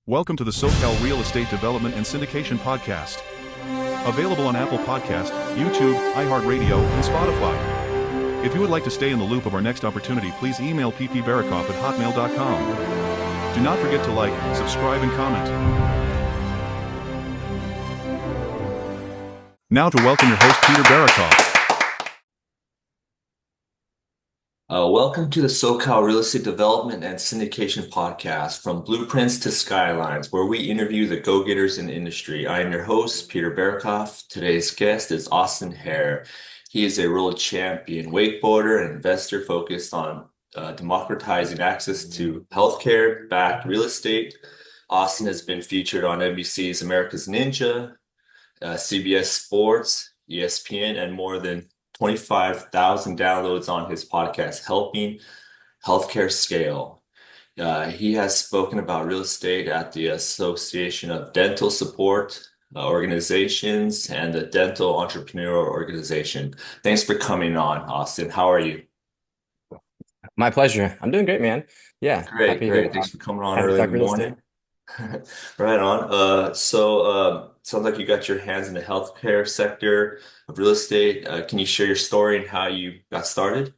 Welcome to the SoCal Real Estate Development and Syndication Podcast. Available on Apple Podcast, YouTube, iHeartRadio, and Spotify. If you would like to stay in the loop of our next opportunity, please email ppbarakoff@hotmail.com. Do not forget to like, subscribe, and comment. Now to welcome your host, Peter Barakoff. Welcome to the SoCal Real Estate Development and Syndication Podcast, from blueprints to skylines, where we interview the go-getters in the industry. I am your host, Peter Barakoff. Today's guest is Austin Hare. He is a world champion wakeboarder and investor focused on democratizing access to healthcare-backed real estate. Austin has been featured on NBC's America's Ninja, CBS Sports, ESPN, and more than 25,000 downloads on his podcast, Helping Healthcare Scale. He has spoken about real estate at the Association of Dental Support Organizations and the Dental Entrepreneurial Organization. Thanks for coming on, Austin. How are you? My pleasure. I'm doing great, man. Yeah, Great, happy great. to Thanks for coming on happy to early in talk the real estate. morning. Right on. Sounds like you got your hands in the healthcare sector of real estate. Can you share your story and how you got started?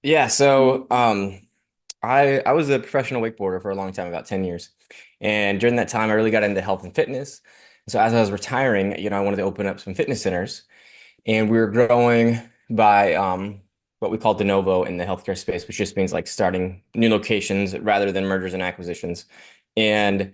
Yeah, so I was a professional wakeboarder for a long time, about 10 years. And during that time I really got into health and fitness. So as I was retiring, I wanted to open up some fitness centers, and we were growing by what we call de novo in the healthcare space, which just means like starting new locations rather than mergers and acquisitions. And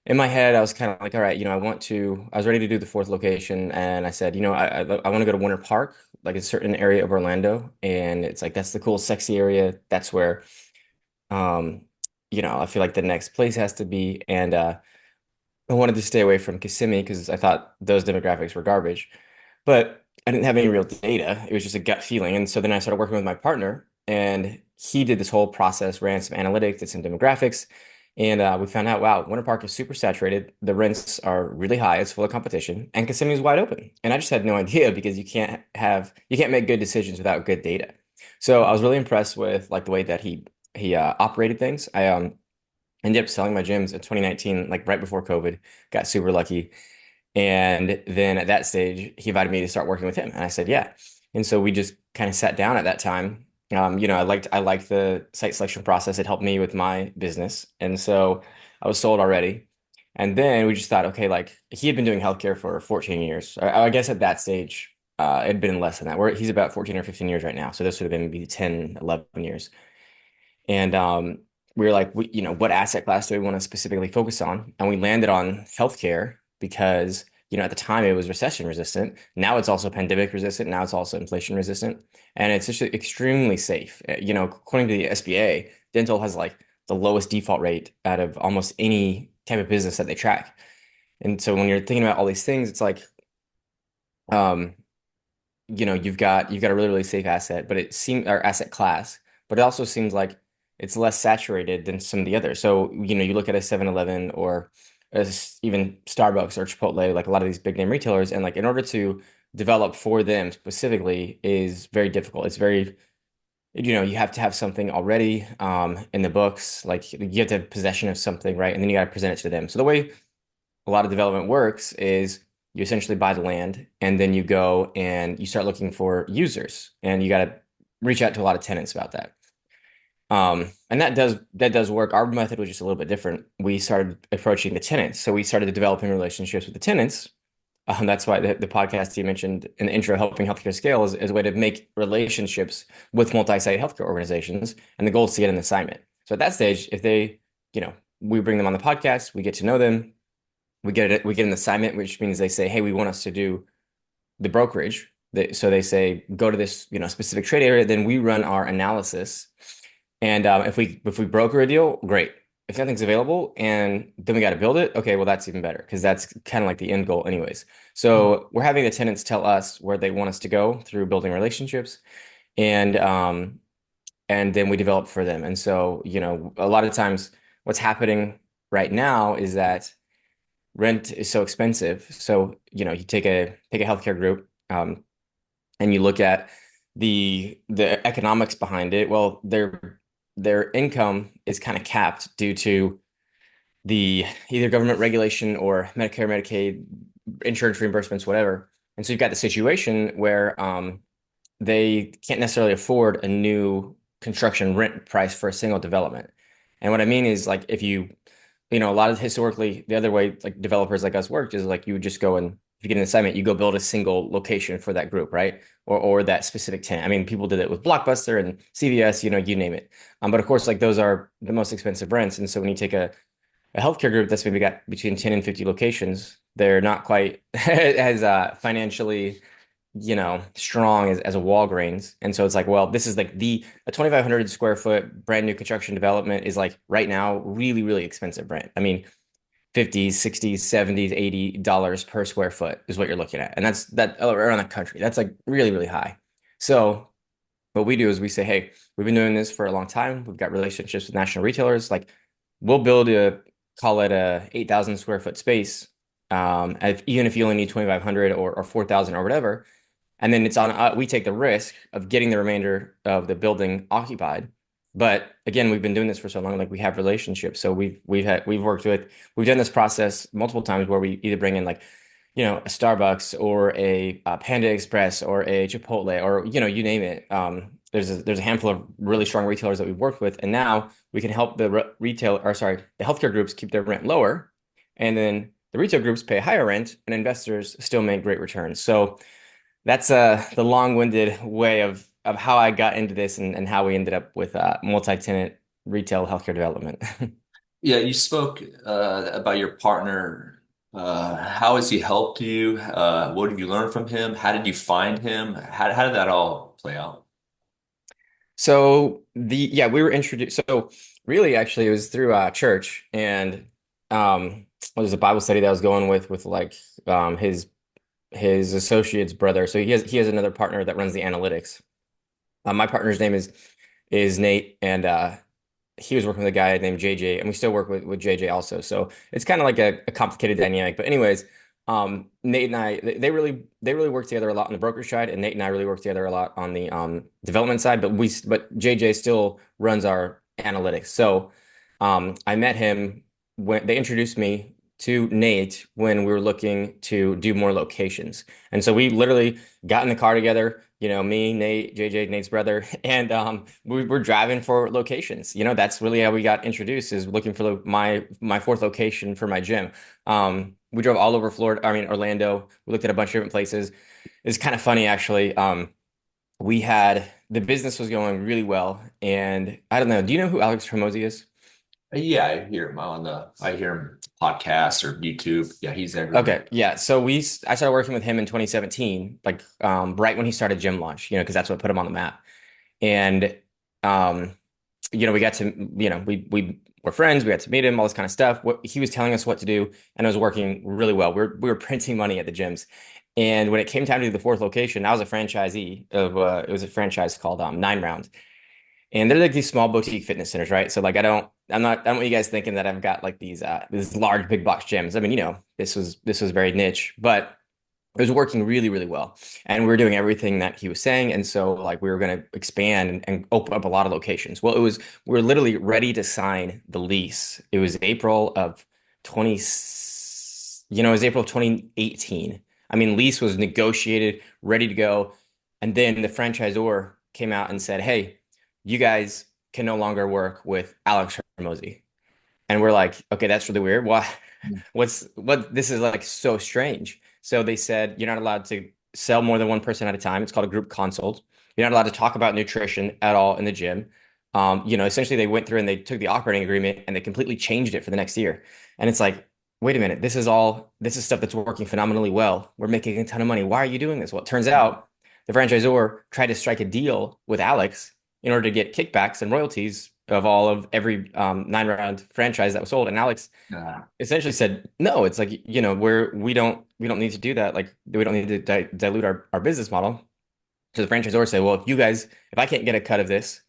in my head, I was kind of like, all right, I was ready to do the fourth location. And I said, I want to go to Winter Park, like a certain area of Orlando. And it's like, that's the cool, sexy area. That's where, um, I feel like the next place has to be. And I wanted to stay away from Kissimmee because I thought those demographics were garbage. But I didn't have any real data. It was just a gut feeling. And so then I started working with my partner, and he did this whole process, ran some analytics, did some demographics. And we found out, wow, Winter Park is super saturated. The rents are really high. It's full of competition, and Kissimmee is wide open. And I just had no idea, because you can't make good decisions without good data. So I was really impressed with like the way that he operated things. I ended up selling my gyms in 2019, like right before COVID. Got super lucky. And then at that stage, he invited me to start working with him, and I said, yeah. And so we just kind of sat down at that time. I liked the site selection process. It helped me with my business, and so I was sold already. And then we just thought, okay, like he had been doing healthcare for 14 years. I guess at that stage, it had been less than that. He's about 14 or 15 years right now, so this would have been maybe 10, 11 years. And we were like, what asset class do we want to specifically focus on? And we landed on healthcare because, at the time it was recession resistant. Now it's also pandemic resistant. Now it's also inflation resistant. And it's just extremely safe. According to the SBA, dental has like the lowest default rate out of almost any type of business that they track. And so when you're thinking about all these things, it's like, um, you've got a really, really safe asset, but it seems or asset class, but it also seems like it's less saturated than some of the others. So, you look at a 7-Eleven or even Starbucks or Chipotle, like a lot of these big name retailers, and like in order to develop for them specifically is very difficult. It's very, you have to have something already in the books, like you have to have possession of something, right? And then you got to present it to them. So the way a lot of development works is you essentially buy the land, and then you go and you start looking for users, and you got to reach out to a lot of tenants about that. And that does work. Our method was just a little bit different. We started approaching the tenants. So we started developing relationships with the tenants. That's why the podcast you mentioned in the intro, Helping Healthcare Scale, is a way to make relationships with multi-site healthcare organizations. And the goal is to get an assignment. So at that stage, if they, we bring them on the podcast, we get to know them, we get an assignment, which means they say, hey, we want us to do the brokerage. So they say, go to this, specific trade area. Then we run our analysis, and if we broker a deal, great. If nothing's available and then we got to build it, okay, well that's even better, because that's kind of like the end goal anyways. So we're having the tenants tell us where they want us to go through building relationships, and then we develop for them. And so, a lot of times what's happening right now is that rent is so expensive. So, you take a healthcare group, and you look at the economics behind it. Well, their income is kind of capped due to the either government regulation or Medicare, Medicaid, insurance reimbursements, whatever. And so you've got the situation where they can't necessarily afford a new construction rent price for a single development. And what I mean is like if a lot of historically the other way like developers like us worked is like you would just go and if you get an assignment, you go build a single location for that group, right? Or that specific tenant. I mean, people did it with Blockbuster and CVS, you name it. But of course, like those are the most expensive rents. And so when you take a healthcare group that's maybe got between 10 and 50 locations, they're not quite as financially, strong as a Walgreens. And so it's like, well, this is like a 2,500 square foot brand new construction development is like right now really, really expensive rent. I mean, 50s, 60s, 70s, $80 per square foot is what you're looking at. And that's that around the country. That's like really, really high. So what we do is we say, hey, we've been doing this for a long time. We've got relationships with national retailers. Like we'll build call it a 8,000 square foot space. Even if you only need 2,500 or 4,000 or whatever. And then it's on, we take the risk of getting the remainder of the building occupied. But again, we've been doing this for so long, like we have relationships. So we've done this process multiple times where we either bring in like, a Starbucks or a Panda Express or a Chipotle or, you name it. There's a handful of really strong retailers that we've worked with, and now we can help the the healthcare groups keep their rent lower, and then the retail groups pay higher rent, and investors still make great returns. So that's the long-winded way of how I got into this and how we ended up with multi-tenant retail healthcare development. Yeah, you spoke about your partner. How has he helped you? What have you learned from him? How did you find him? How did that all play out? So we were introduced. So really, actually, it was through church, and it was a Bible study that I was going with like his associate's brother. So he has another partner that runs the analytics. My partner's name is Nate, and he was working with a guy named JJ, and we still work with JJ also. So it's kind of like a complicated dynamic. But anyways, Nate and I they really work together a lot on the brokerage side, and Nate and I really work together a lot on the development side. But JJ still runs our analytics. So I met him when they introduced me to Nate when we were looking to do more locations. And so we literally got in the car together, me, Nate, JJ, Nate's brother, and we were driving for locations. That's really how we got introduced is looking for my fourth location for my gym. We drove all over Florida, I mean Orlando. We looked at a bunch of different places. It's kind of funny actually. The business was going really well, and I don't know. Do you know who Alex Hormozy is? Yeah, I hear him podcasts or YouTube. Yeah, he's everywhere. Okay, yeah. So I started working with him in 2017, like right when he started Gym Launch, because that's what put him on the map. And we got to, we were friends, we got to meet him, all this kind of stuff. He was telling us what to do, and it was working really well. We were printing money at the gyms. And when it came time to do the fourth location, I was a franchisee of it was a franchise called 9Round. And they're like these small boutique fitness centers, right? So like I don't want you guys thinking that I've got like these large big box gyms. I mean, this was very niche, but it was working really, really well. And we were doing everything that he was saying. And so like we were going to expand and open up a lot of locations. Well, we were literally ready to sign the lease. It was April of 2018. I mean, lease was negotiated, ready to go. And then the franchisor came out and said, hey, you guys can no longer work with Alex Hormozy. And we're like, okay, that's really weird. Why? This is like so strange. So they said, you're not allowed to sell more than one person at a time. It's called a group consult. You're not allowed to talk about nutrition at all in the gym. Essentially they went through and they took the operating agreement and they completely changed it for the next year. And it's like, wait a minute, this is stuff that's working phenomenally well. We're making a ton of money. Why are you doing this? Well, it turns out the franchisor tried to strike a deal with Alex in order to get kickbacks and royalties of every 9Round franchise that was sold. And Alex essentially said, no, it's like, we don't need to do that. Like we don't need to dilute our business model. So the franchisor said, well, if I can't get a cut of this,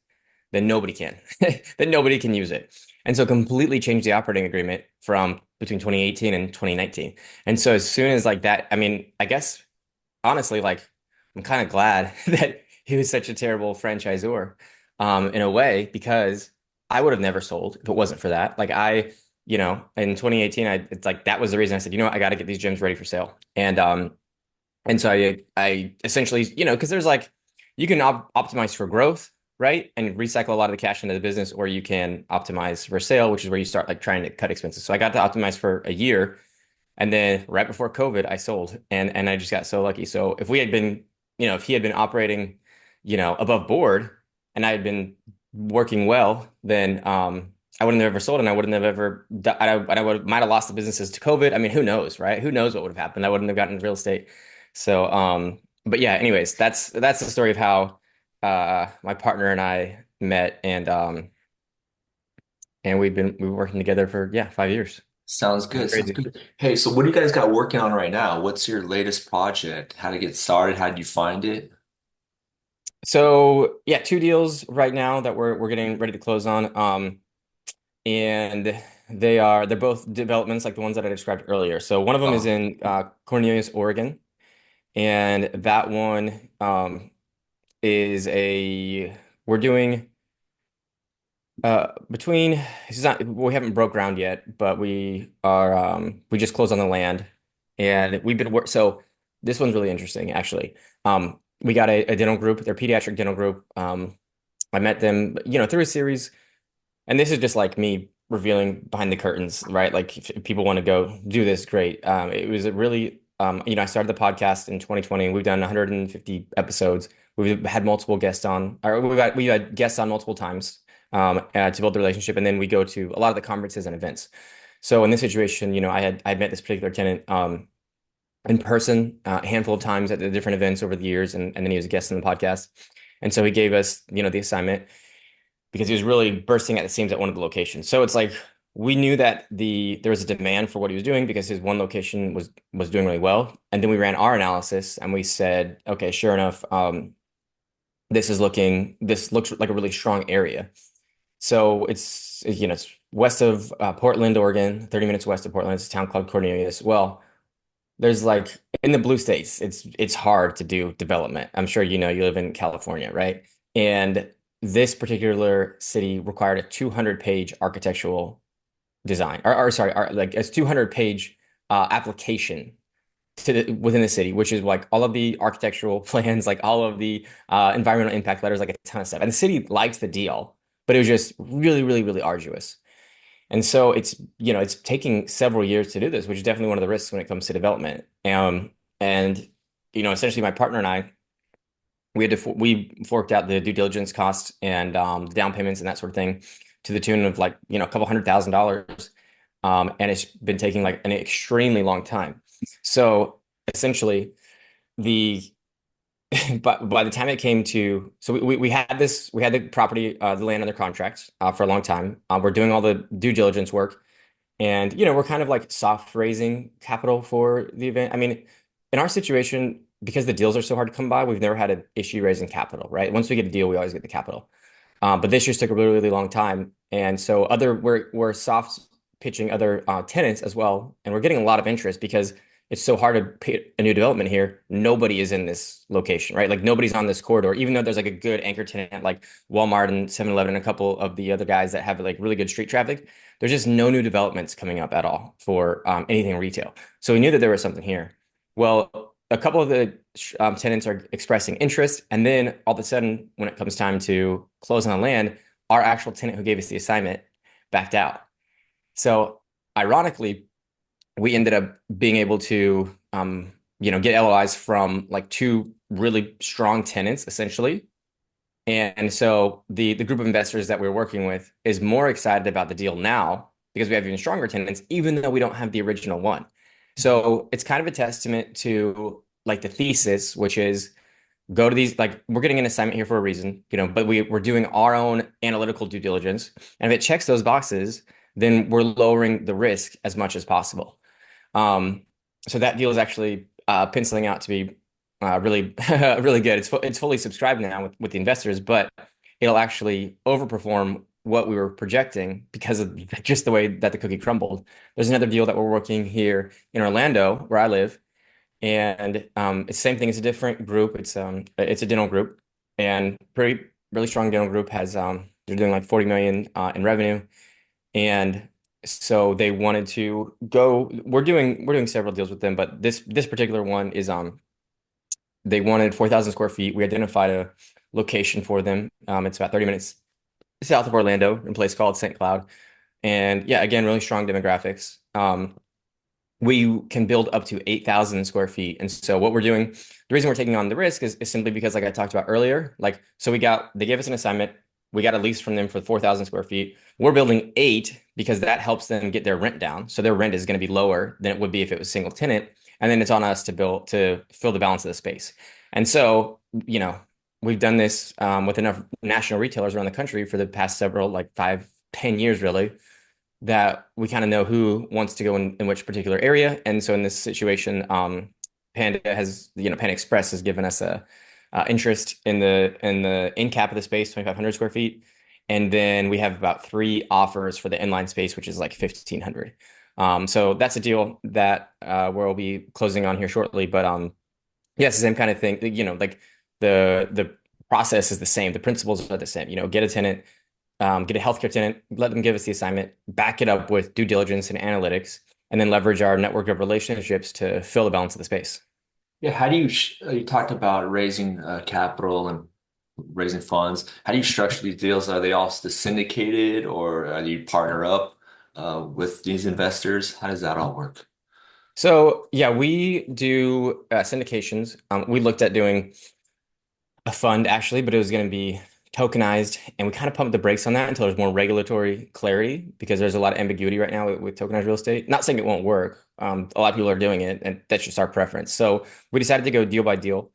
then nobody can, then nobody can use it. And so completely changed the operating agreement from between 2018 and 2019. And so as soon as like that, I mean, I guess honestly, like I'm kind of glad that he was such a terrible franchisor in a way, because I would have never sold if it wasn't for that. Like in 2018, it's like that was the reason I said, I got to get these gyms ready for sale. And so I essentially, because there's like you can optimize for growth, right? And recycle a lot of the cash into the business, or you can optimize for sale, which is where you start like trying to cut expenses. So I got to optimize for a year, and then right before COVID, I sold, and I just got so lucky. So if we had been, if he had been operating, above board, and I had been working well, then I wouldn't have ever sold, and I wouldn't have ever. I would might have lost the businesses to COVID. I mean, who knows, right? Who knows what would have happened? I wouldn't have gotten into real estate. So, but yeah. Anyways, that's the story of how my partner and I met, and we've been working together for 5 years. Sounds Kind good. of Sounds crazy. good. Hey, so what do you guys got working on right now? What's your latest project? How to get started? How did you find it? So yeah, two deals right now that we're getting ready to close on. And they're both developments like the ones that I described earlier. So one of them is Oh, in Cornelius, Oregon, and that one is a we're doing between this is not we haven't broke ground yet, but we just closed on the land, and we've been work so this one's really interesting actually. We got a dental group, their pediatric dental group. I met them, through a series. And this is just like me revealing behind the curtains, right? Like if people want to go do this, great. It was a really, I started the podcast in 2020. We've done 150 episodes. We've had multiple guests on, or we had guests on multiple times to build the relationship, and then we go to a lot of the conferences and events. So in this situation, I had met this particular tenant in person a handful of times at the different events over the years, and then he was a guest on the podcast. And so he gave us, the assignment because he was really bursting at the seams at one of the locations. So it's like we knew that there was a demand for what he was doing because his one location was doing really well. And then we ran our analysis and we said, okay, sure enough, this looks like a really strong area. So it's west of Portland, Oregon, 30 minutes west of Portland. It's a town called Cornelius. Well, there's like in the blue states, it's hard to do development. I'm sure you live in California, right? And this particular city required a 200-page architectural design, or sorry, like a 200-page application within the city, which is like all of the architectural plans, like all of the environmental impact letters, like a ton of stuff. And the city liked the deal, but it was just really, really, really arduous. And so it's taking several years to do this, which is definitely one of the risks when it comes to development. And essentially my partner and I, we forked out the due diligence costs and the down payments and that sort of thing to the tune of like, a couple $100,000. And it's been taking like an extremely long time. So essentially the but by the time it came to so we had the property the land under contract for a long time. We're doing all the due diligence work, and we're kind of like soft raising capital for the event. I mean, in our situation, because the deals are so hard to come by, we've never had an issue raising capital, right? Once we get a deal, we always get the capital. But this just took a really, really long time, and so we're soft pitching other tenants as well, and we're getting a lot of interest because it's so hard to pay a new development here. Nobody is in this location, right? Like nobody's on this corridor, even though there's like a good anchor tenant like Walmart and 7-Eleven and a couple of the other guys that have like really good street traffic. There's just no new developments coming up at all for anything retail. So we knew that there was something here. Well, a couple of the tenants are expressing interest, and then all of a sudden, when it comes time to close on the land, our actual tenant who gave us the assignment backed out. So ironically, we ended up being able to get LOIs from like two really strong tenants essentially. And so the group of investors that we're working with is more excited about the deal now because we have even stronger tenants, even though we don't have the original one. So it's kind of a testament to like the thesis, which is go to these, like we're getting an assignment here for a reason, but we're doing our own analytical due diligence. And if it checks those boxes, then we're lowering the risk as much as possible. Um, so that deal is actually penciling out to be really really good. It's fully subscribed now with the investors, but it'll actually overperform what we were projecting because of just the way that the cookie crumbled. There's another deal that we're working here in Orlando, where I live, and it's the same thing. It's a different group. It's a dental group, and pretty really strong dental group has they're doing like 40 million in revenue, and So they wanted to go. We're doing several deals with them, but this particular one is they wanted 4,000 square feet. We identified a location for them. It's about 30 minutes south of Orlando in a place called St. Cloud. And yeah, again, really strong demographics. We can build up to 8,000 square feet. And so what we're doing, the reason we're taking on the risk is simply because, like I talked about earlier, like, so they gave us an assignment. We got a lease from them for 4,000 square feet. We're building eight because that helps them get their rent down. So their rent is going to be lower than it would be if it was single tenant. And then it's on us to fill the balance of the space. And so, we've done this with enough national retailers around the country for the past several, like 5, 10 years, really, that we kind of know who wants to go in which particular area. And so in this situation, Panda Express has given us a interest in the in cap of the space, 2,500 square feet. And then we have about three offers for the inline space, which is like 1,500. So that's a deal that we'll be closing on here shortly. But yeah, it's the same kind of thing. Like the process is the same. The principles are the same. Get a tenant, get a healthcare tenant, let them give us the assignment, back it up with due diligence and analytics, and then leverage our network of relationships to fill the balance of the space. Yeah, how do you talked about raising capital and raising funds. How do you structure these deals? Are they all syndicated or do you partner up with these investors? How does that all work? So yeah, we do syndications. We looked at doing a fund actually, but it was going to be tokenized, and we kind of pumped the brakes on that until there's more regulatory clarity because there's a lot of ambiguity right now with tokenized real estate. Not saying it won't work. A lot of people are doing it, and that's just our preference. So we decided to go deal by deal.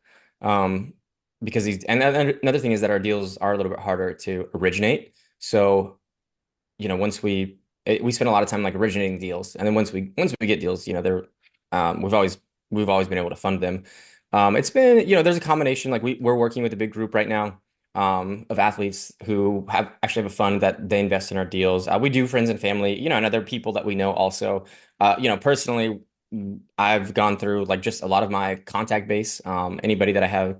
Because another thing is that our deals are a little bit harder to originate. So, we spend a lot of time like originating deals, and then once we get deals, they're we've always been able to fund them. It's been, there's a combination, like we're working with a big group right now of athletes who actually have a fund that they invest in our deals. We do friends and family, and other people that we know also. Personally, I've gone through like just a lot of my contact base. Anybody that I have,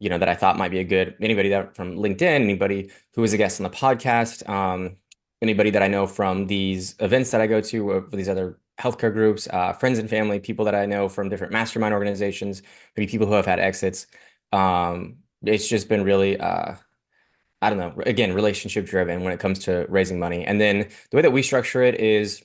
that I thought might be anybody that from LinkedIn, anybody who was a guest on the podcast, anybody that I know from these events that I go to, for these other healthcare groups, friends and family, people that I know from different mastermind organizations, maybe people who have had exits. It's just been really, I don't know, again, relationship driven when it comes to raising money. And then the way that we structure it is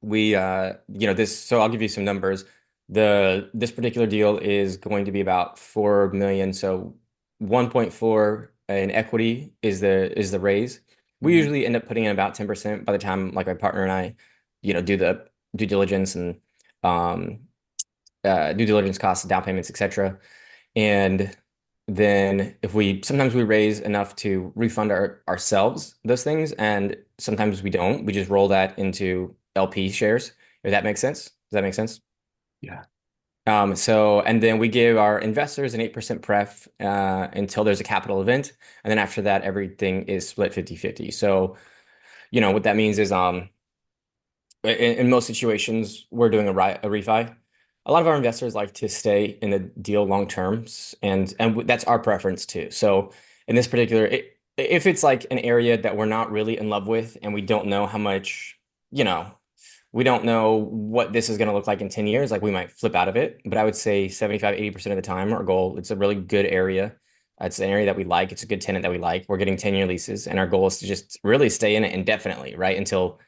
so I'll give you some numbers. This particular deal is going to be about 4 million. So 1.4 in equity is the raise. We Mhm. usually end up putting in about 10% by the time like my partner and I, do the due diligence and um due diligence costs, down payments, etc. And then sometimes we raise enough to refund ourselves those things, and sometimes we don't. We just roll that into LP shares, if that makes sense. Does that make sense? Yeah. And then we give our investors an 8% pref until there's a capital event. And then after that, everything is split 50-50. So, what that means is in most situations, we're doing a refi. A lot of our investors like to stay in the deal long terms, and that's our preference too. So in this particular, if it's like an area that we're not really in love with and we don't know how much, we don't know what this is going to look like in 10 years, like we might flip out of it. But I would say 75-80% of the time, our goal, it's a really good area. It's an area that we like. It's a good tenant that we like. We're getting 10-year leases, and our goal is to just really stay in it indefinitely, right? Until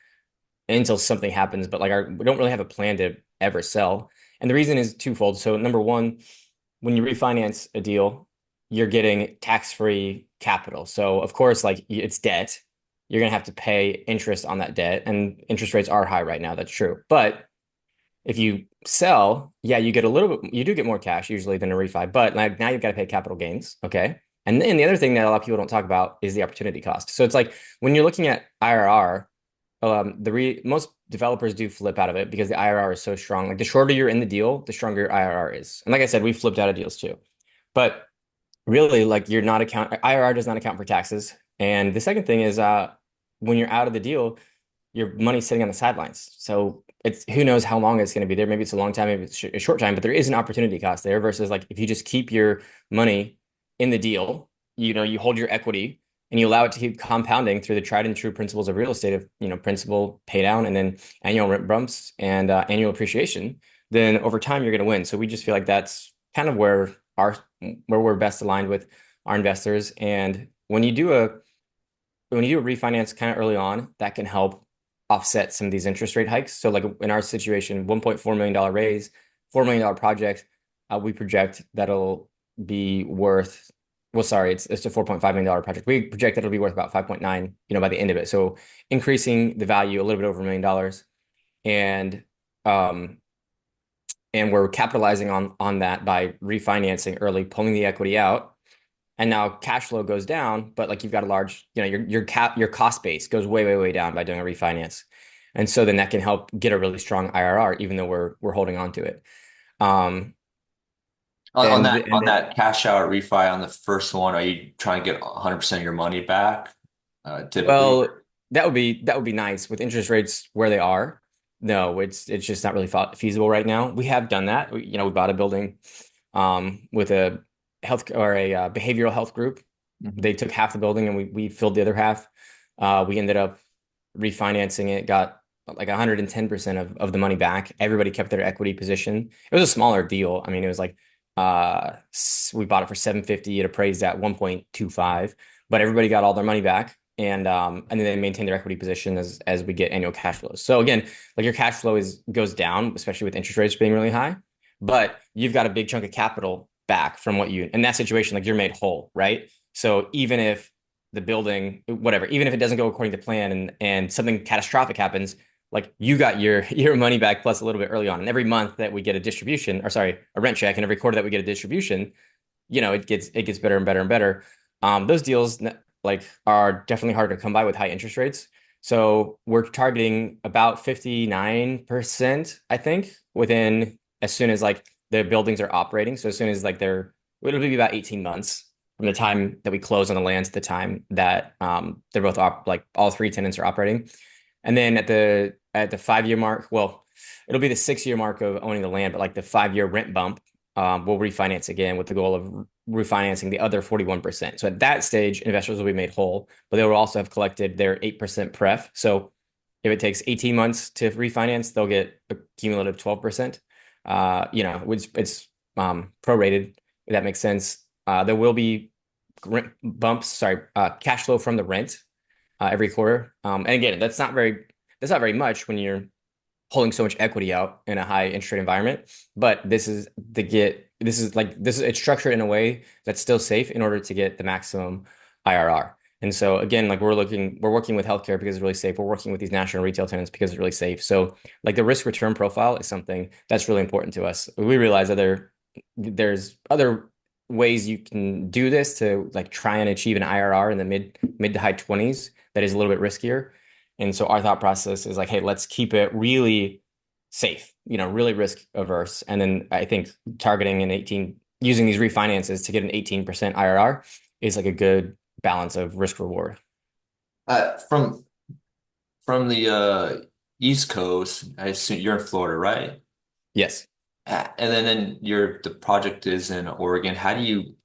something happens. But like we don't really have a plan to ever sell. And the reason is twofold. So number one, when you refinance a deal, you're getting tax-free capital. So of course, like it's debt. You're going to have to pay interest on that debt, and interest rates are high right now. That's true. But if you sell, yeah, you do get more cash usually than a refi, but like now you've got to pay capital gains. Okay. And then the other thing that a lot of people don't talk about is the opportunity cost. So it's like when you're looking at IRR, most developers do flip out of it because the IRR is so strong. Like the shorter you're in the deal, the stronger your IRR is. And like I said, we flipped out of deals too. But really, like IRR does not account for taxes. And the second thing is when you're out of the deal, your money's sitting on the sidelines. So it's who knows how long it's going to be there. Maybe it's a long time, maybe it's a short time, but there is an opportunity cost there versus like if you just keep your money in the deal, you hold your equity and you allow it to keep compounding through the tried and true principles of real estate of, principal pay down and then annual rent bumps and annual appreciation, then over time you're going to win. So we just feel like that's kind of where we're best aligned with our investors. And when you do a refinance kind of early on, that can help offset some of these interest rate hikes. So like in our situation, $1.4 million raise, $4 million project, we project that'll be worth, well, sorry, it's a $4.5 million project. We project that it'll be worth about 5.9, by the end of it. So increasing the value a little bit over $1 million. And um, and we're capitalizing on that by refinancing early, pulling the equity out. And now cash flow goes down, but like you've got a large, your cost base goes way, way, way down by doing a refinance. And so then that can help get a really strong IRR, even though we're holding on to it. Um, On and, that and on that cash out refi on the first one, are you trying to get 100% of your money back? Typically. Well, that would be nice with interest rates where they are. No, it's just not really feasible right now. We have done that. We bought a building with a health or a behavioral health group. Mhm. They took half the building and we filled the other half. We ended up refinancing it, got like 110% of the money back. Everybody kept their equity position. It was a smaller deal. I mean, it was like we bought it for 750. It appraised at 1.25, but everybody got all their money back. And then they maintain their equity position as we get annual cash flows. So again, like your cash flow goes down, especially with interest rates being really high, but you've got a big chunk of capital back from what you in that situation, like you're made whole, right? So even if the building, whatever, even if it doesn't go according to plan and something catastrophic happens, like you got your money back plus a little bit early on. And every month that we get a distribution, or sorry, a rent check, and every quarter that we get a distribution, it gets better and better and better. Those deals like are definitely hard to come by with high interest rates. So we're targeting about 59%, I think, within as soon as like the buildings are operating. So as soon as like it'll be about 18 months from the time that we close on the land to the time that they're both like all three tenants are operating. And then at the 5 year mark, well, it'll be the 6 year mark of owning the land, but like the 5 year rent bump, we'll refinance again with the goal of refinancing the other 41%. So at that stage, investors will be made whole, but they will also have collected their 8% pref. So if it takes 18 months to refinance, they'll get a cumulative 12%. It's prorated, if that makes sense. There will be rent bumps, sorry, cash flow from the rent every quarter. And again, that's not very much when you're holding so much equity out in a high interest rate environment. But it's structured in a way that's still safe in order to get the maximum IRR. And so again, like we're working with healthcare because it's really safe. We're working with these national retail tenants because it's really safe. So like the risk return profile is something that's really important to us. We realize that there's other ways you can do this to like try and achieve an IRR in the mid to high 20s that is a little bit riskier. And so our thought process is like, hey, let's keep it really safe, really risk averse. And then I think targeting using these refinances to get an 18% IRR is like a good balance of risk reward. From the East Coast, I assume you're in Florida, right? Yes. And then the project is in Oregon. How did you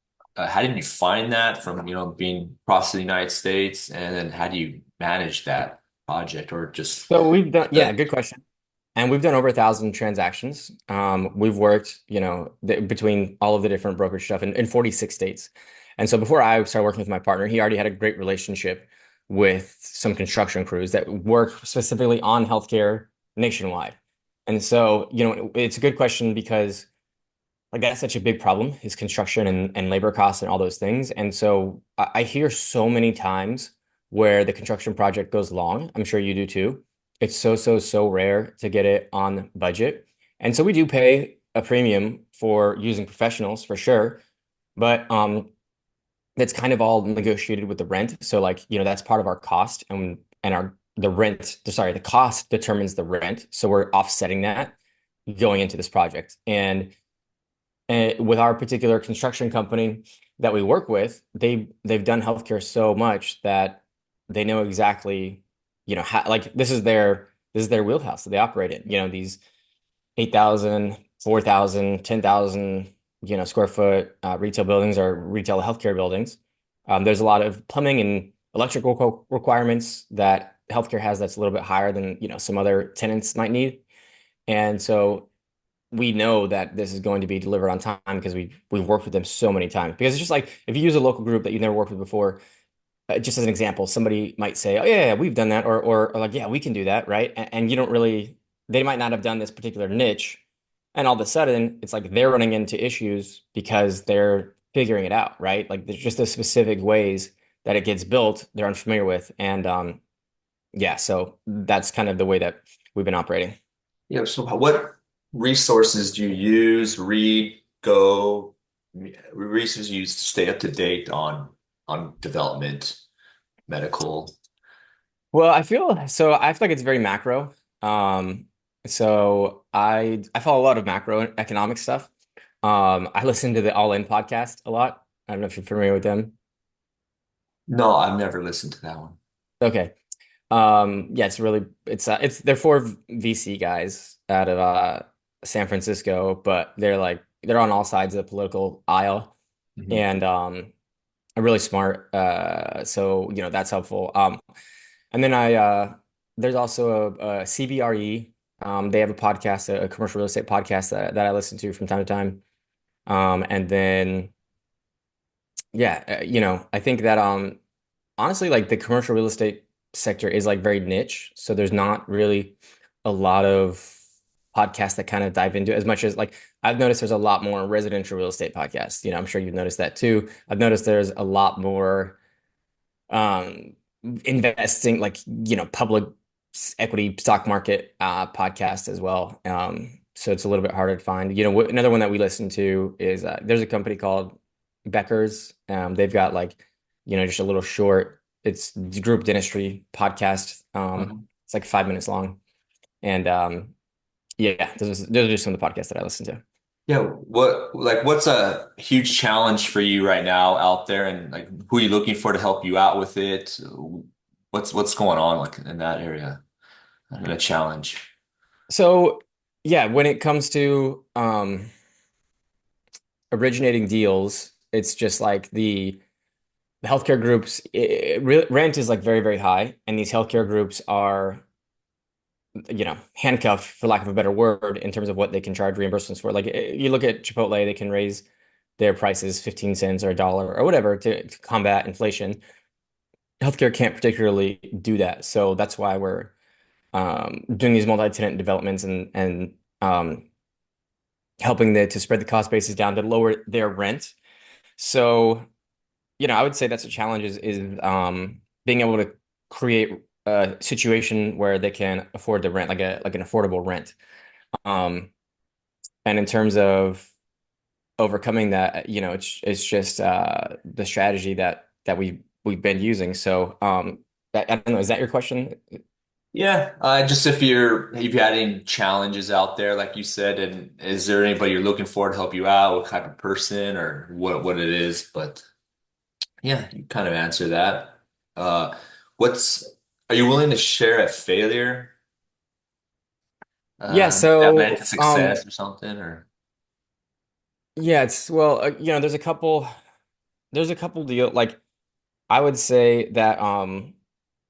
find that from, being across the United States? And then how do you manage that project or just So yeah, good question. And we've done over 1,000 transactions. We've worked, between all of the different brokerage stuff in 46 states. And so before I started working with my partner, he already had a great relationship with some construction crews that work specifically on healthcare nationwide. And so, it's a good question because like that's such a big problem is construction and labor costs and all those things. And so I hear so many times where the construction project goes long. I'm sure you do too. It's so rare to get it on budget. And so we do pay a premium for using professionals for sure. But that's kind of all negotiated with the rent. So like, that's part of our cost and the cost determines the rent. So we're offsetting that going into this project. And with our particular construction company that we work with, they've done healthcare so much that they know exactly, how, like this is their wheelhouse that they operate in. These 8,000, 4,000, 10,000, square foot retail buildings or retail healthcare buildings. There's a lot of plumbing and electrical requirements that healthcare has that's a little bit higher than, some other tenants might need. And so we know that this is going to be delivered on time because we've worked with them so many times. Because it's just like if you use a local group that you've never worked with before, just as an example, somebody might say, "Oh yeah, yeah, we've done that," or like, "Yeah, we can do that," right? And you don't really, they might not have done this particular niche, and all of a sudden, it's like they're running into issues because they're figuring it out, right? Like there's just the specific ways that it gets built they're unfamiliar with, and yeah, so that's kind of the way that we've been operating. Yeah, so what resources do you use, read, resources you use to stay up to date on development, medical? Well, I feel like it's very macro. So I follow a lot of macroeconomic stuff. I listen to the All In podcast a lot. I don't know if you're familiar with them. No, I've never listened to that one. Okay. Yeah, it's they're four VC guys out of San Francisco, but they're on all sides of the political aisle Mhm. and are really smart. So that's helpful. And then there's also a CBRE. They have a podcast, a commercial real estate podcast that I listen to from time to time. And then yeah, I think that honestly, like the commercial real estate sector is like very niche, so there's not really a lot of podcasts that kind of dive into it as much as like I've noticed there's a lot more residential real estate podcasts. I'm sure you've noticed that too. I've noticed there's a lot more um investing like public equity stock market podcast as well. So it's a little bit harder to find. Another one that we listen to is there's a company called Becker's. They've got like just a little short, it's group dentistry podcast. Mhm. It's like 5 minutes long, and yeah, those are just some of the podcasts that I listen to. Yeah, what's a huge challenge for you right now out there, and like who are you looking for to help you out with it? What's going on like in that area? In a challenge. So yeah, when it comes to originating deals, it's just like the healthcare groups, rent is like very, very high, and these healthcare groups are, handcuffed, for lack of a better word, in terms of what they can charge reimbursements for. Like you look at Chipotle, they can raise their prices 15 cents or a dollar or whatever to combat inflation. Healthcare can't particularly do that, so that's why we're doing these multi-tenant developments and helping to spread the cost basis down to lower their rent. So I would say that's a challenge is being able to create a situation where they can afford the rent, like an affordable rent. Um, and in terms of overcoming that, it's just the strategy that we've been using. So I don't know, is that your question? Yeah, just if you had any challenges out there, like you said, and is there anybody you're looking for to help you out? What type of person or what it is? But yeah, you kind of answer that. Uh, what's are you willing to share a failure Yeah, that led to so success or something? Or yeah, it's well, there's a couple deal like I would say that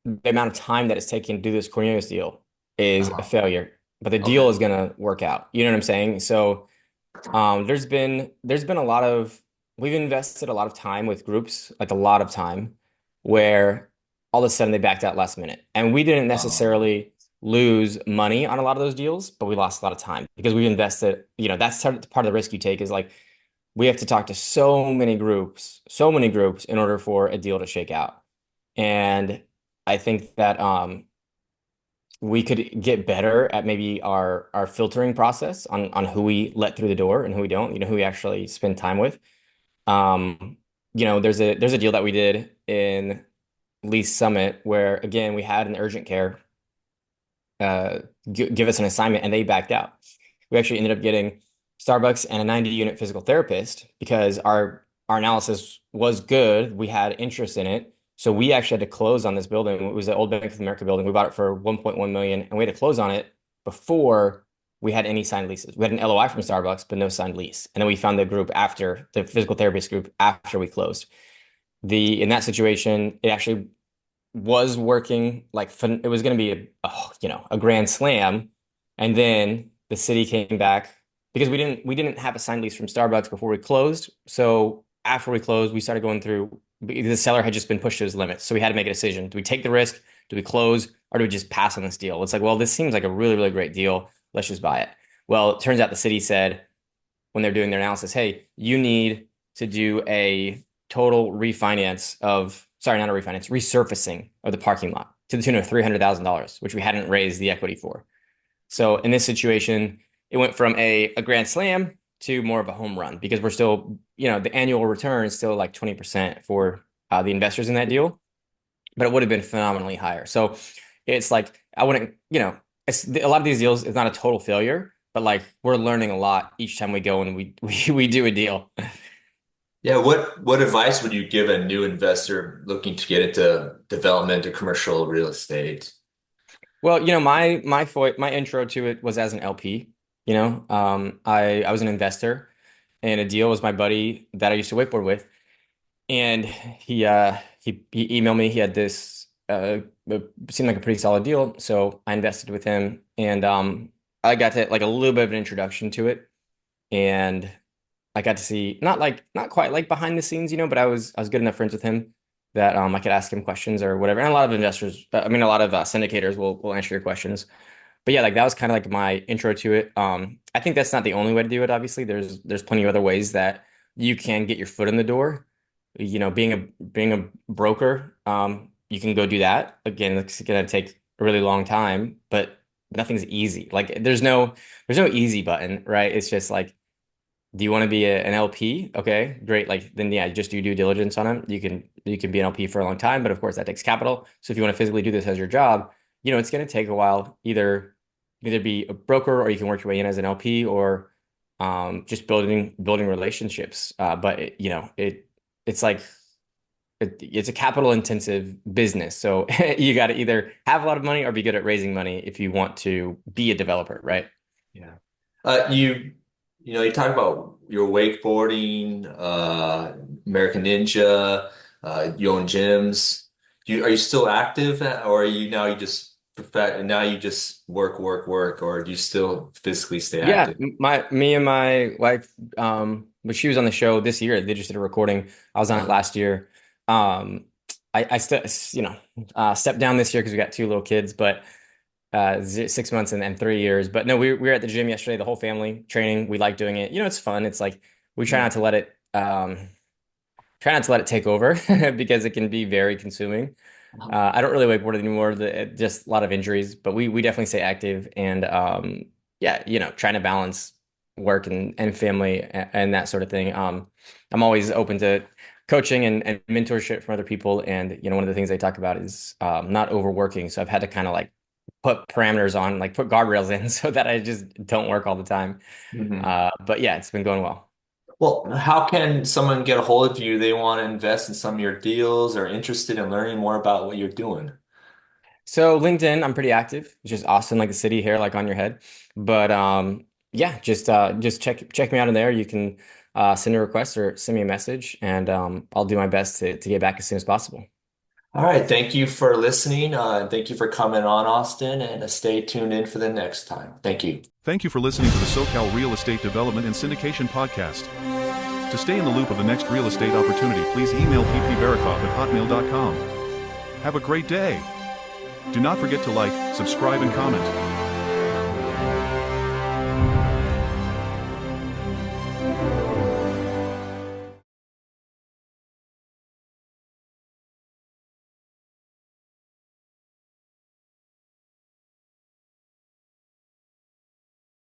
the amount of time that it's taken to do this Cornelius deal is a uh, failure, but the deal okay. is gonna work out. You know what I'm saying? So there's been a lot of we've invested a lot of time with groups, like a lot of time, where all of a sudden they backed out last minute. And we didn't Um, necessarily lose money on a lot of those deals, but we lost a lot of time because we invested, that's part of the risk you take is like we have to talk to so many groups in order for a deal to shake out. And I think that we could get better at maybe our filtering process on who we let through the door and who we don't, who we actually spend time with. Um, there's a deal that we did in Lease Summit where again we had an urgent care uh give us an assignment and they backed out. We actually ended up getting Starbucks and a 90-unit physical therapist because our analysis was good. We had interest in it. So we actually had to close on this building. It was the old Bank of America building. We bought it for 1.1 million and we had to close on it before we had any signed leases. We had an LOI from Starbucks, but no signed lease. And then we found the group after the physical therapist group after we closed. in that situation, it actually was working like it was going to be a grand slam, and then the city came back because we didn't have a signed lease from Starbucks before we closed. So after we closed, we started going through. The seller had just been pushed to his limits, so we had to make a decision: do we take the risk? Do we close, or do we just pass on this deal? It's like, well, this seems like a really, really great deal. Let's just buy it. Well, it turns out the city said when they're doing their analysis, hey, you need to do a total refinance of, sorry, not a refinance, resurfacing of the parking lot to the tune of $300,000, which we hadn't raised the equity for. So in this situation, it went from a grand slam to more of a home run because we're still, the annual return is still like 20% for the investors in that deal, but it would have been phenomenally higher. So it's like, I wouldn't, a lot of these deals, it's not a total failure, but like we're learning a lot each time we go and we do a deal. Yeah, what advice would you give a new investor looking to get into development or commercial real estate? Well, my intro to it was as an LP. I was an investor, and a deal was my buddy that I used to wakeboard with, and he emailed me. He had this it seemed like a pretty solid deal, so I invested with him, and I got to like a little bit of an introduction to it, and I got to see not quite like behind the scenes, but I was good enough friends with him that I could ask him questions or whatever. And a lot of investors, I mean, a lot of syndicators will answer your questions. But yeah, like that was kind of like my intro to it. I think that's not the only way to do it. Obviously, there's plenty of other ways that you can get your foot in the door. Being a broker, you can go do that. Again, it's gonna take a really long time, but nothing's easy. Like there's no easy button, right? It's just like, do you want to be an LP? Okay, great. Like then yeah, just do due diligence on them. You can be an LP for a long time, but of course that takes capital. So if you want to physically do this as your job, it's going to take a while. Either be a broker or you can work your way in as an LP or just building relationships. But it's like it's a capital intensive business. So you got to either have a lot of money or be good at raising money if you want to be a developer, right? Yeah. You talk about your wakeboarding, American Ninja, you own gyms. Are you still active, or are you now you just perfect and now you just work, or do you still physically stay Yeah, active? me and my wife, but she was on the show this year. They just did a recording. I was on it Uh, last year. Um, I still, stepped down this year because we got two little kids, but 6 months and 3 years. But no, we were at the gym yesterday, the whole family training. We like doing it. It's fun. It's like we try not to let it take over because it can be very consuming. I don't really wakeboard anymore. Just a lot of injuries, but we definitely stay active and yeah, trying to balance work and family and that sort of thing. I'm always open to coaching and mentorship from other people. And one of the things they talk about is not overworking. So I've had to kind of like put parameters on, like put guardrails in so that I just don't work all the time. mhm. But yeah, it's been going well. Well, how can someone get a hold of you? They want to invest in some of your deals or interested in learning more about what you're doing. So LinkedIn, I'm pretty active. It's just Austin, like the city, hair like on your head. But yeah, just check me out in there. You can send a request or send me a message, and I'll do my best to get back as soon as possible. All right. Thank you for listening. And thank you for coming on, Austin, and stay tuned in for the next time. Thank you. Thank you for listening to the SoCal Real Estate Development and Syndication Podcast. To stay in the loop of the next real estate opportunity, please email ppbarakov@hotmail.com. Have a great day. Do not forget to like, subscribe, and comment.